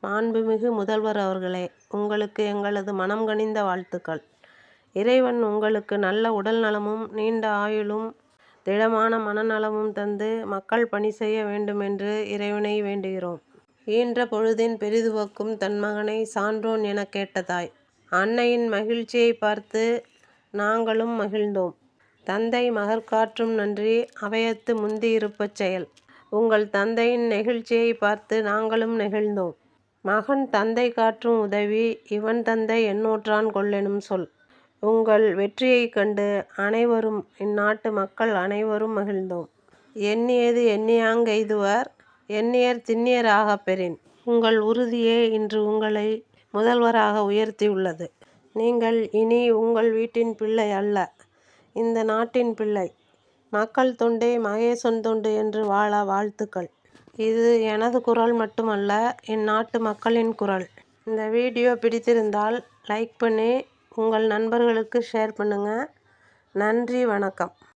மாண்புமிகு முதல்வர் அவர்களே, உங்களுக்கு எங்களது மனம் கனிந்த வாழ்த்துக்கள். இறைவன் உங்களுக்கு நல்ல உடல் நலமும் நீண்ட ஆயுளும் திடமான மனநலமும் தந்து மக்கள் பணி செய்ய வேண்டுமென்று இறைவனை வேண்டுகிறோம். ஈன்ற பொழுதின் பெரிதுவக்கும் தன் மகனை சான்றோன் எனக் கேட்ட தாய். அன்னையின் மகிழ்ச்சியை பார்த்து நாங்களும் மகிழ்ந்தோம். தந்தை மகற்காற்றும் நன்றி அவையத்து முந்தி இருப்பச் செயல். உங்கள் தந்தையின் நெகிழ்ச்சியை பார்த்து நாங்களும் நெகிழ்ந்தோம். மகன் தந்தை காற்றும் உதவி இவன் தந்தை எண்ணூற்றான் கொல்லெனும் சொல். உங்கள் வெற்றியைக் கண்டு அனைவரும் இந்நாட்டு மக்கள் அனைவரும் மகிழ்ந்தோம். எண்ணியது எண்ணியாங் கெய்துவர் எண்ணியர் திண்ணியர் ஆகப் பெறின். உங்கள் உறுதியே இன்று உங்களை முதல்வராக உயர்த்தியுள்ளது. நீங்கள் இனி உங்கள் வீட்டின் பிள்ளை அல்ல, இந்த நாட்டின் பிள்ளை. மக்கள் தொண்டே மகேசன் தொண்டு என்று வாழ வாழ்த்துக்கள். இது எனது குரல் மட்டுமல்ல, இந்நாட்டு மக்களின் குரல். இந்த வீடியோ பிடித்திருந்தால் லைக் பண்ணி உங்கள் நண்பர்களுக்கு ஷேர் பண்ணுங்க. நன்றி, வணக்கம்.